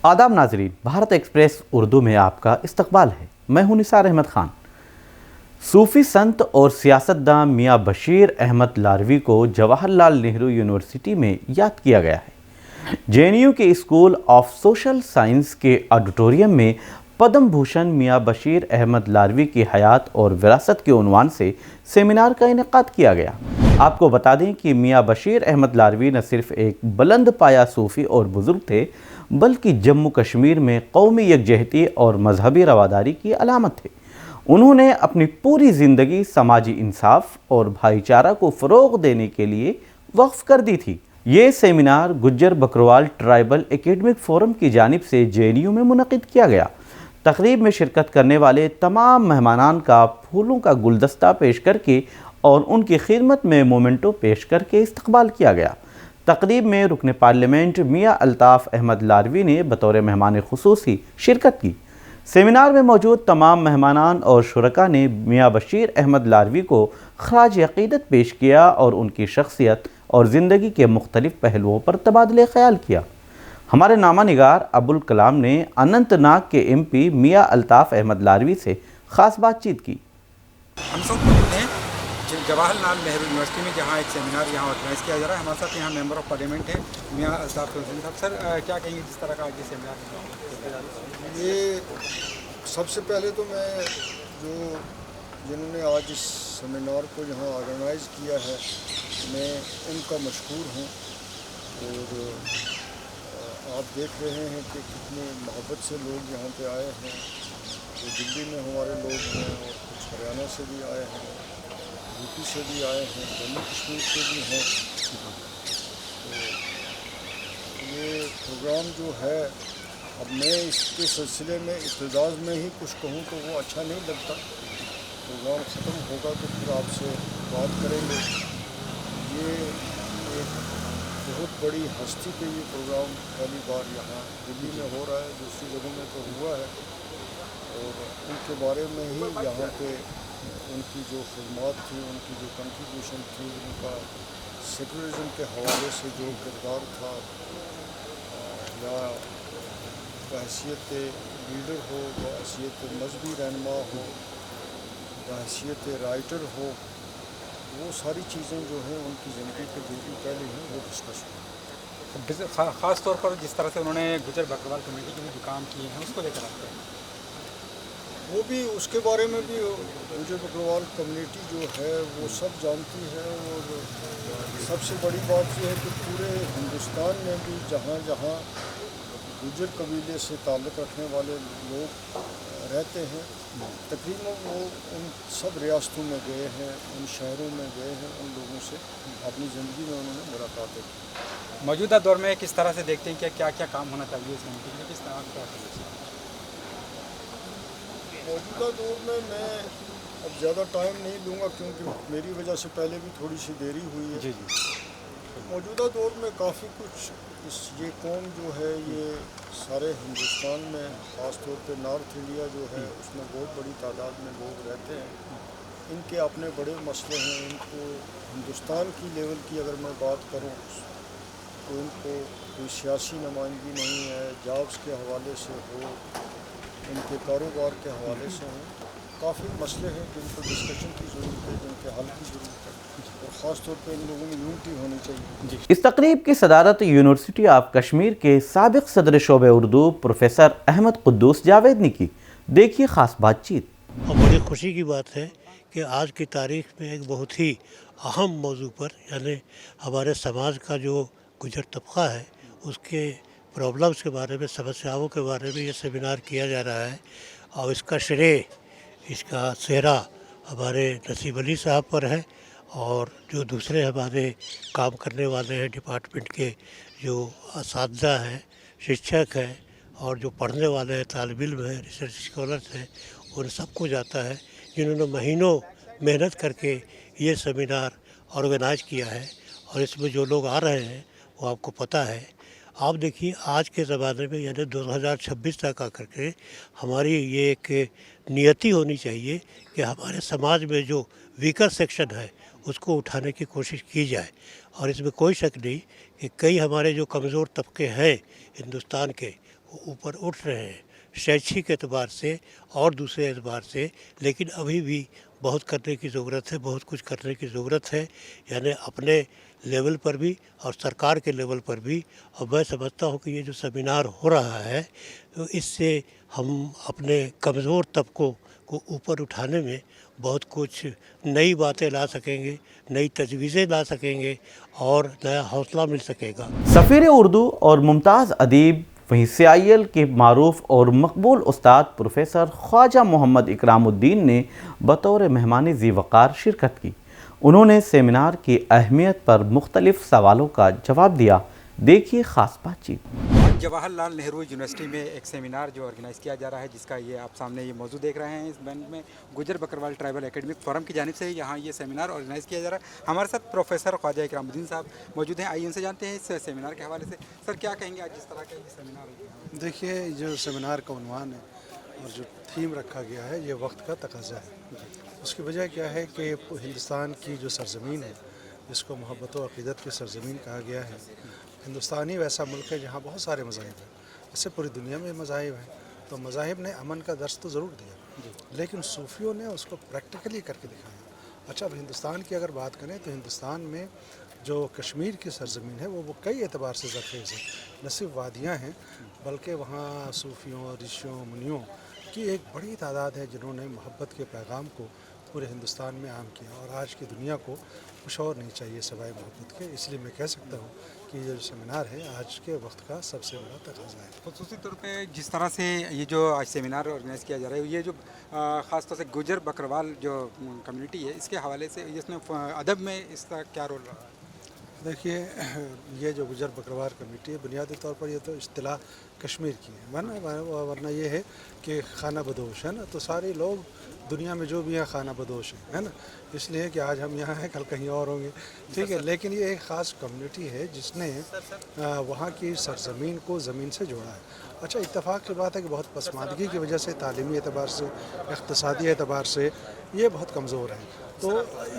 आदाब नाजरीन, भारत एक्सप्रेस उर्दू में आपका इस्तकबाल है। मैं हूं निसार अहमद खान। सूफी संत और सियासतदान मियाँ बशीर अहमद लारवी को जवाहरलाल नेहरू यूनिवर्सिटी में याद किया गया है। JNU के स्कूल ऑफ सोशल साइंस के ऑडिटोरियम में पद्म भूषण मियाँ बशीर अहमद लारवी की हयात और विरासत के उन्वान से सेमिनार का इनेकाद किया गया। आपको बता दें कि मियाँ बशीर अहमद लारवी न सिर्फ एक बुलंद पाया सूफ़ी और बुज़ुर्ग थे, बल्कि जम्मू कश्मीर में कौमी यकजहती और मजहबी रवादारी की अलामत थे। उन्होंने अपनी पूरी ज़िंदगी समाजी इंसाफ और भाईचारा को फ़रोग़ देने के लिए वक्फ़ कर दी थी। ये seminar Gujjar Bakarwal tribal academic forum की जानिब से JNU में मुनक़िद किया गया। तक़रीब में शिरकत करने वाले तमाम मेहमानान का फूलों का गुलदस्ता पेश करके और उनकी खिदमत में मोमेंटो पेश करके इस्तकबाल किया गया। तक़रीब में रुकन पार्लियामेंट मियाँ अल्ताफ़ अहमद लारवी ने बतौर मेहमान ख़ुसूसी शिरकत की। सेमिनार में मौजूद तमाम मेहमानान और शुरका ने मियाँ बशीर अहमद लारवी को ख़राज अक़ीदत पेश किया और उनकी शख्सियत और ज़िंदगी के मुख्तलिफ़ पहलुओं पर तबादले ख़याल किया। हमारे नामा निगार अबुल कलाम ने अनंतनाग के MP मियाँ अल्ताफ़ अहमद लारवी से ख़ास बातचीत की। हम सब मौजूद हैं जवाहरलाल नेहरू यूनिवर्सिटी में, जहाँ एक सेमिनार यहाँ ऑर्गेनाइज़ किया जा रहा है। हमारे साथ यहाँ मेंबर ऑफ पार्लियामेंट हैं मियाँ अल्ताफ़ साहब। सर, क्या कहेंगे जिस तरह का आज ये सेमिनार? ये सबसे पहले तो मैं जिन्होंने आज इस सेमिनार को यहाँ ऑर्गेनाइज़ किया है, मैं उनका मशकूर हूँ। और आप देख रहे हैं कि कितने मोहब्बत से लोग यहाँ पे आए हैं। जो दिल्ली में हमारे लोग हैं और कुछ हरियाणा से भी आए हैं, UP से भी आए हैं, जम्मू कश्मीर से भी हैं। तो ये प्रोग्राम जो है, अब मैं इसके सिलसिले में इब्तिदाज़ में ही कुछ कहूँ तो वो अच्छा नहीं लगता। प्रोग्राम ख़त्म होगा तो फिर आपसे बात करेंगे। ये एक बहुत बड़ी हस्ती पे ये प्रोग्राम पहली बार यहाँ दिल्ली में हो रहा है, दूसरी जगहों में तो हुआ है। और उनके बारे में ही यहाँ पे उनकी जो खिदमत थी, उनकी जो कंट्रीब्यूशन थी, उनका सेकुलरिज़म के हवाले से जो किरदार था, या बहैसियत लीडर हो, बहैसियत मजहबी रहनुमा हो, बहैसियत राइटर हो, वो सारी चीज़ें जो हैं उनकी ज़िंदगी के जो भी पहले हैं वो डिस्कस हुई। ख़ास तौर पर जिस तरह से उन्होंने गुज्जर बकरवाल कमेटी के भी जो काम किए हैं उसको लेकर आते हैं, वो भी उसके बारे में भी गुज्जर बकरवाल कम्युनिटी जो है वो सब जानती है। और सबसे बड़ी बात यह है कि पूरे हिंदुस्तान में भी जहाँ जहाँ गुज्जर कबीले से ताल्लुक़ रखने वाले लोग रहते हैं, तकरीबन वो उन सब रियासतों में गए हैं, उन शहरों में गए हैं, उन लोगों से अपनी ज़िंदगी में उन्होंने मुलाकातें की। मौजूदा दौर में किस तरह से देखते हैं कि क्या क्या काम होना चाहिए इस कमेटी में, किस तरह का? मौजूदा दौर में मैं अब ज़्यादा टाइम नहीं लूँगा क्योंकि मेरी वजह से पहले भी थोड़ी सी देरी हुई है। जी। मौजूदा दौर में काफ़ी कुछ ये कौम जो है, ये सारे हिंदुस्तान में ख़ास तौर पे नॉर्थ इंडिया जो है उसमें बहुत बड़ी तादाद में लोग रहते हैं। इनके अपने बड़े मसले हैं। इनको हिंदुस्तान की लेवल की अगर मैं बात करूं तो इनको कोई सियासी नुमाइंदगी नहीं है, जॉब्स के हवाले से हो, इनके कारोबार के हवाले से हो, काफ़ी मसले हैं जिनको डिस्कशन की ज़रूरत है, जिनके हल की ज़रूरत है। और ख़ास तौर पर इन लोगों में यूनिटी होनी चाहिए। इस तकरीब की सदारत यूनिवर्सिटी ऑफ कश्मीर के साबिक सदर शोबे उर्दू प्रोफेसर अहमद कुद्दूस जावेद ने की। देखिए ख़ास बातचीत। और बड़ी खुशी की बात है कि आज की तारीख़ में एक बहुत ही अहम मौजू पर, यानी हमारे समाज का जो गुजर तबका है उसके प्रॉब्लम्स के बारे में, समस्याओं के बारे में ये सेमिनार किया जा रहा है। और इसका श्रेय, इसका सेहरा हमारे नसीब अली साहब पर है। और जो दूसरे हमारे काम करने वाले हैं डिपार्टमेंट के, जो असातिज़ा हैं, शिक्षक हैं, और जो पढ़ने वाले हैं, तालिब इल्म हैं, रिसर्च स्कॉलर्स हैं, उन सबको जाता है जिन्होंने महीनों मेहनत करके ये सेमिनार ऑर्गेनाइज किया है। और इसमें जो लोग आ रहे हैं वो आपको पता है। आप देखिए आज के ज़माने में, यानी 2026 तक आकर के हमारी ये एक नियति होनी चाहिए कि हमारे समाज में जो वीकर सेक्शन है उसको उठाने की कोशिश की जाए। और इसमें कोई शक नहीं कि कई हमारे जो कमज़ोर तबके हैं हिंदुस्तान के, वो ऊपर उठ रहे हैं शैक्षिक एतबार से और दूसरे एतबार से, लेकिन अभी भी बहुत करने की ज़रूरत है, बहुत कुछ करने की ज़रूरत है, यानी अपने लेवल पर भी और सरकार के लेवल पर भी। और मैं समझता हूँ कि ये जो सेमिनार हो रहा है तो इससे हम अपने कमज़ोर तबकों को ऊपर उठाने में बहुत कुछ नई बातें ला सकेंगे, नई तजवीज़ें ला सकेंगे और नया हौसला मिल सकेगा। सफ़ीर उर्दू और मुमताज़ अदीब वहीं CIL के मारूफ और मकबूल उस्ताद प्रोफेसर ख्वाजा मोहम्मद इकरामुद्दीन ने बतौर मेहमान ज़ी वक़ार शिरकत की। उन्होंने सेमिनार की अहमियत पर मुख्तलिफ सवालों का जवाब दिया। देखिए ख़ास बातचीत। जवाहरलाल नेहरू यूनिवर्सिटी में एक सेमिनार जो ऑर्गेनाइज़ किया जा रहा है, जिसका ये आप सामने ये मौजूद देख रहे हैं। इस बैंड में गुजर बकरवाल ट्राइबल एकेडमिक फोरम की जानिब से यहाँ ये सेमिनार ऑर्गेनाइज़ किया जा रहा है। हमारे साथ प्रोफेसर ख्वाजा इकरामुद्दीन साहब मौजूद हैं। आइए उनसे जानते हैं इस सेमिनार के हवाले से। सर, क्या कहेंगे आज जिस तरह का ये सेमिनार? देखिए, जो सेमिनार का उन्वान है और जो थीम रखा गया है, ये वक्त का तकाजा है। उसकी वजह क्या है कि हिंदुस्तान की जो सरज़मीन है, जिसको मोहब्बत व अक़ीदत की सरज़मीन कहा गया है, हिंदुस्तान ही वैसा मुल्क है जहाँ बहुत सारे मज़ाहिब हैं। इससे पूरी दुनिया में मज़ाहिब हैं, तो मज़ाहिब ने अमन का दर्स तो ज़रूर दिया, लेकिन सूफ़ियों ने उसको प्रैक्टिकली करके दिखाया। अच्छा, अब हिंदुस्तान की अगर बात करें तो हिंदुस्तान में जो कश्मीर की सरज़मीन है वो कई एतबार से ज़रख़ेज़ है। न सिर्फ वादियाँ हैं, बल्कि वहाँ सूफ़ियों, ऋषियों, मुनियों की एक बड़ी तादाद है जिन्होंने मोहब्बत के पैगाम को पूरे हिंदुस्तान में आम किया। और आज की दुनिया को कुछ और नहीं चाहिए सिवाय मोहब्बत के। इसलिए मैं कह सकता हूँ कि ये जो सेमिनार है आज के वक्त का सबसे बड़ा तकाज़ा है। ख़ुसूसी तौर पे जिस तरह से ये जो आज सेमिनार ऑर्गेनाइज़ किया जा रहा है, ये जो ख़ास तौर से गुजर बकरवाल जो कम्युनिटी है, इसके हवाले से इसमें अदब में इसका क्या रोल रहा है? देखिए, ये जो गुजर बकरवाल कमेटी है, बुनियादी तौर पर ये तो इस्तिलाह कश्मीर की है, वरना ये है कि खाना बदोश है ना, तो सारे लोग दुनिया में जो भी हैं खाना बदोश हैं, है ना। इसलिए कि आज हम यहाँ हैं, कल कहीं और होंगे, ठीक है। लेकिन ये एक ख़ास कम्युनिटी है जिसने वहाँ की सरज़मीन को ज़मीन से जोड़ा है। अच्छा, इत्तेफाक की बात है कि बहुत पसमानदगी की वजह से तालीमी एतबार से, इक़्तिसादी एतबार से ये बहुत कमज़ोर है। तो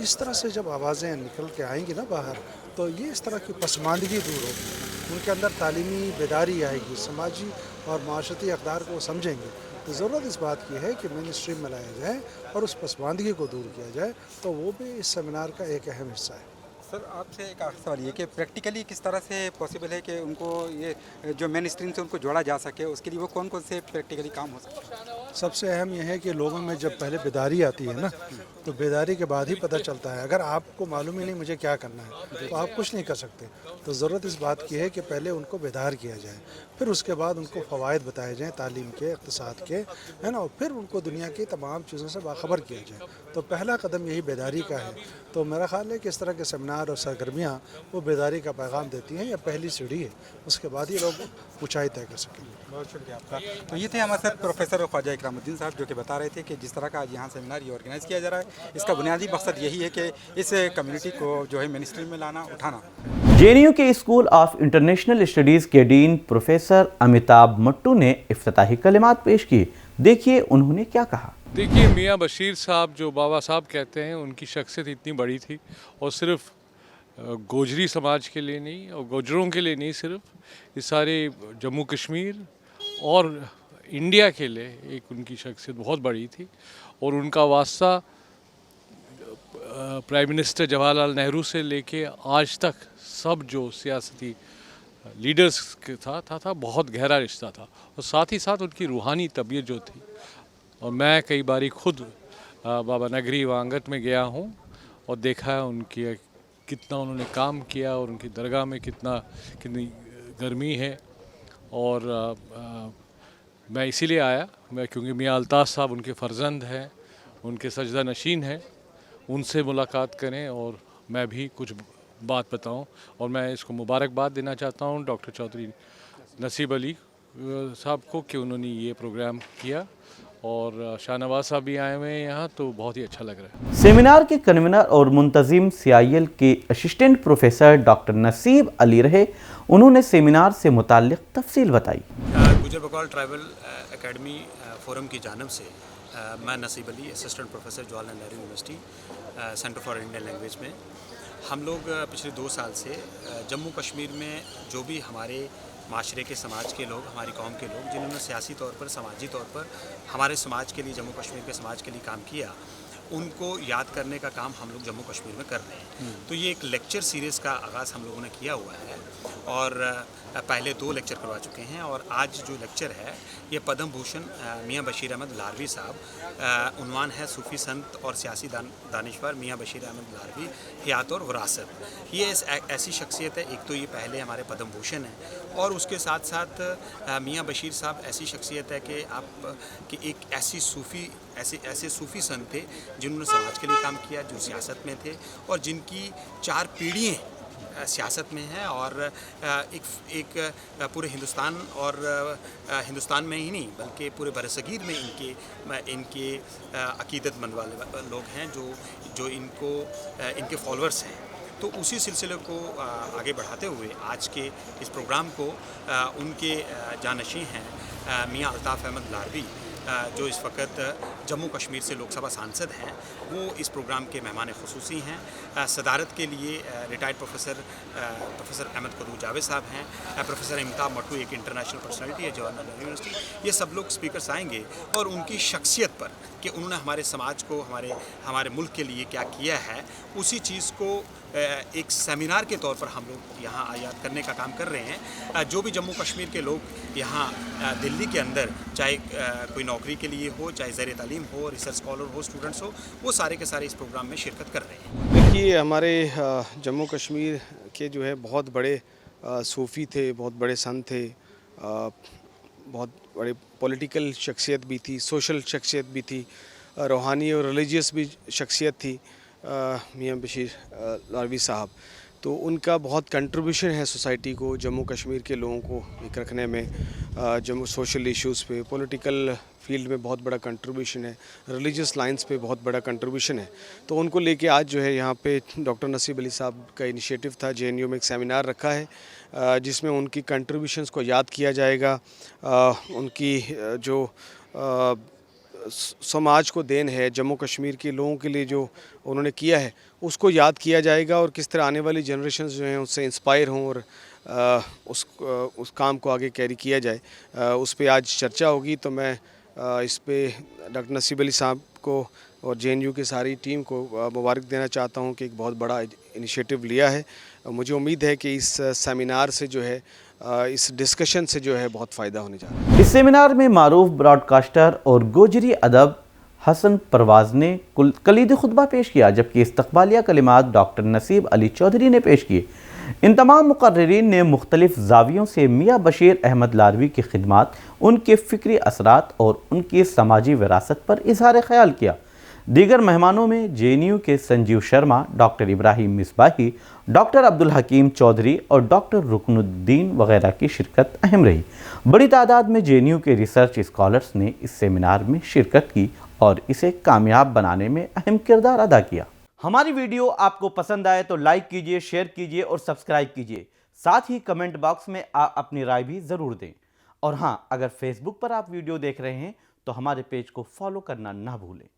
इस तरह से जब आवाज़ें निकल के आएंगी ना बाहर, तो ये इस तरह की पसमानदगी दूर होगी, उनके अंदर तालीमी बेदारी आएगी, समाजी और माशरती अक़दार को समझेंगे। तो ज़रूरत इस बात की है कि मेन स्ट्रीम में लाया जाए और उस पसमानदगी को दूर किया जाए, तो वो भी इस सेमिनार का एक अहम हिस्सा है। सर, आपसे एक आखिरी सवाल ये कि प्रैक्टिकली किस तरह से पॉसिबल है कि उनको ये जो मेन स्ट्रीम से उनको जोड़ा जा सके, उसके लिए वो कौन कौन से प्रैक्टिकली काम हो सकते हैं? सबसे अहम यह है कि लोगों में जब पहले बेदारी आती है ना, तो बेदारी के बाद ही पता चलता है। अगर आपको मालूम ही नहीं मुझे क्या करना है, तो आप कुछ नहीं कर सकते। तो ज़रूरत इस बात की है कि पहले उनको बेदार किया जाए, फिर उसके बाद उनको फ़वाइद बताए जाएँ तालीम के, इक़्तिसाद के, है ना, और फिर उनको दुनिया की तमाम चीज़ों से बाखबर किया जाए। तो पहला कदम यही बेदारी का है। तो मेरा ख़्याल है कि इस तरह के सेमिनार और सरगर्मियाँ वो बेदारी का पैगाम देती हैं, या पहली सीढ़ी है, उसके बाद ही लोग ऊँचाई तय कर सकेंगे। बहुत शुक्रिया आपका। तो ये थे हमारे साथ प्रोफेसर ख्वाजा इकरामुद्दीन साहब, जो कि बता रहे थे कि जिस तरह का आज यहाँ सेमिनार ये ऑर्गेनाइज़ किया जा रहा है, इसका बुनियादी मकसद यही है कि इस कम्युनिटी को जो है मेन स्ट्रीम में लाना, उठाना। JNU के स्कूल ऑफ इंटरनेशनल स्टडीज़ के डीन प्रोफेसर अमिताभ मट्टू ने इफ्तिताही कलिमात पेश किए। देखिए उन्होंने क्या कहा। देखिए, मियाँ बशीर साहब जो बाबा साहब कहते हैं, उनकी शख्सियत इतनी बड़ी थी, और सिर्फ गोजरी समाज के लिए नहीं और गोजरों के लिए नहीं, सिर्फ इस सारे जम्मू कश्मीर और इंडिया के लिए एक उनकी शख्सियत बहुत बड़ी थी। और उनका वास्ता प्राइम मिनिस्टर जवाहरलाल नेहरू से लेके आज तक सब जो सियासती लीडर्स के था बहुत गहरा रिश्ता था। और साथ ही साथ उनकी रूहानी तबीयत जो थी, और मैं कई बारी खुद बाबा नगरी वांगत में गया हूँ और देखा है उनकी कितना उन्होंने काम किया, और उनकी दरगाह में कितनी गर्मी है। और मैं इसीलिए आया, क्योंकि मियाँ अल्ताफ़ साहब उनके फ़र्जंद हैं, उनके सजदा नशीन हैं, उनसे मुलाकात करें और मैं भी कुछ बात बताऊं। और मैं इसको मुबारकबाद देना चाहता हूं डॉक्टर चौधरी नसीब अली साहब को कि उन्होंने ये प्रोग्राम किया, और शाहनवाज साहब भी आए हुए हैं यहाँ, तो बहुत ही अच्छा लग रहा है। सेमिनार के कन्वीनर और मुंतजिम CIL के असिस्टेंट प्रोफेसर डॉक्टर नसीब अली रहे। उन्होंने सेमिनार से मुताल्लिक़ तफसील बताई। गुजर बकरवाल ट्राइबल एकेडमी फोरम की जानिब से मैं नसीब Ali, assistant professor Jawaharlal Nehru university centre for Indian language में, हम लोग पिछले 2 साल से जम्मू कश्मीर में जो भी हमारे माशरे के समाज के लोग, हमारी कौम के लोग जिन्होंने सियासी तौर पर, समाजी तौर पर हमारे समाज के लिए, जम्मू कश्मीर के समाज के लिए काम किया, उनको याद करने का काम हम लोग जम्मू कश्मीर में कर रहे हैं। तो ये एक लेक्चर सीरीज़ का आगाज़ हम लोगों ने किया हुआ है और पहले 2 लेक्चर करवा चुके हैं और आज जो लेक्चर है ये पद्म भूषण मियाँ बशीर अहमद लारवी साहब, उन्वान है सूफ़ी संत और सियासी दानिशवर मियाँ बशीर अहमद लारवी, हयात और विरासत। ये ऐसी शख्सियत है, एक तो ये पहले हमारे पद्म भूषण हैं और उसके साथ साथ मियाँ बशीर साहब ऐसी शख्सियत है कि एक ऐसे सूफ़ी संत थे जिन्होंने समाज के लिए काम किया, जो सियासत में थे और जिनकी 4 पीढ़ियाँ सियासत में है और एक पूरे हिंदुस्तान और हिंदुस्तान में ही नहीं बल्कि पूरे बरसगीर में इनके अकीदतमंद वाले लोग हैं जो इनके फॉलोअर्स हैं। तो उसी सिलसिले को आगे बढ़ाते हुए आज के इस प्रोग्राम को उनके जानशीं हैं मियाँ अल्ताफ़ अहमद लारवी, जो इस वक्त जम्मू कश्मीर से लोकसभा सांसद हैं, वो इस प्रोग्राम के मेहमान ख़ुसूसी हैं। सदारत के लिए रिटायर्ड प्रोफेसर अहमद कदू जावेद साहब हैं, प्रोफेसर इम्ताब मट्टू एक इंटरनेशनल पर्सनैलिटी है जवाहरलाल नेहरू यूनिवर्सिटी। ये सब लोग स्पीकर्स आएंगे और उनकी शख्सियत पर कि उन्होंने हमारे समाज को, हमारे मुल्क के लिए क्या किया है, उसी चीज़ को एक सेमिनार के तौर पर हम लोग यहाँ याद करने का काम कर रहे हैं। जो भी जम्मू कश्मीर के लोग यहाँ दिल्ली के अंदर, चाहे कोई नौकरी के लिए हो, चाहे ज़ेर तालीम हो, रिसर्च स्कॉलर हो, स्टूडेंट्स हो, वो सारे के सारे इस प्रोग्राम में शिरकत कर रहे हैं। देखिए, हमारे जम्मू कश्मीर के जो है बहुत बड़े सूफ़ी थे, बहुत बड़े संत थे, बहुत बड़े पॉलिटिकल शख्सियत भी थी, सोशल शख्सियत भी थी, रूहानी और रिलीजियस भी शख्सियत थी मियाँ बशीर लारवी साहब। तो उनका बहुत कंट्रीब्यूशन है सोसाइटी को, जम्मू कश्मीर के लोगों को एक रखने में, जम्मू सोशल इश्यूज़ पे, पॉलिटिकल फील्ड में बहुत बड़ा कंट्रीब्यूशन है, रिलीजियस लाइंस पे बहुत बड़ा कंट्रीब्यूशन है। तो उनको लेके आज जो है यहाँ पे डॉक्टर नसीब अली साहब का इनिशिएटिव था, JNU में एक सेमिनार रखा है जिसमें उनकी कंट्रीब्यूशंस को याद किया जाएगा, उनकी जो समाज को देन है, जम्मू कश्मीर के लोगों के लिए जो उन्होंने किया है उसको याद किया जाएगा और किस तरह आने वाली जनरेशन्स जो हैं उससे इंस्पायर हों और उस काम को आगे कैरी किया जाए, उस पे आज चर्चा होगी। तो मैं इस पे डॉक्टर नसीब अली साहब को और JNU की सारी टीम को मुबारक देना चाहता हूँ कि एक बहुत बड़ा इनिशिएटिव लिया है। मुझे उम्मीद है कि इस सेमिनार से जो है, इस डिस्कशन से जो है बहुत फ़ायदा होने जा रहा है। इस सेमिनार में मारूफ ब्रॉडकास्टर और गोजरी अदब हसन परवाज़ ने कलीदी खुतबा पेश किया, जबकि इस्तक़बालिया कलिमात डॉक्टर नसीब अली चौधरी ने पेश किए। इन तमाम मुक़र्रिरीन ने मुख्तलिफ ज़ावियों से मियाँ बशीर अहमद लारवी की खिदमात, उनके फ़िक्री असरात और उनकी समाजी विरासत पर इज़हार ख़याल किया। दीगर मेहमानों में JNU के संजीव शर्मा, डॉक्टर इब्राहिम मिसबाही, डॉक्टर अब्दुल हकीम चौधरी और डॉक्टर रुकनुद्दीन वगैरह की शिरकत अहम रही। बड़ी तादाद में JNU के रिसर्च स्कॉलर्स ने इस सेमिनार में शिरकत की और इसे कामयाब बनाने में अहम किरदार अदा किया। हमारी वीडियो आपको पसंद आए तो लाइक कीजिए, शेयर कीजिए और सब्सक्राइब कीजिए। साथ ही कमेंट बॉक्स में आप अपनी राय भी ज़रूर दें। और हाँ, अगर फेसबुक पर आप वीडियो देख रहे हैं तो हमारे पेज को फॉलो करना ना भूलें।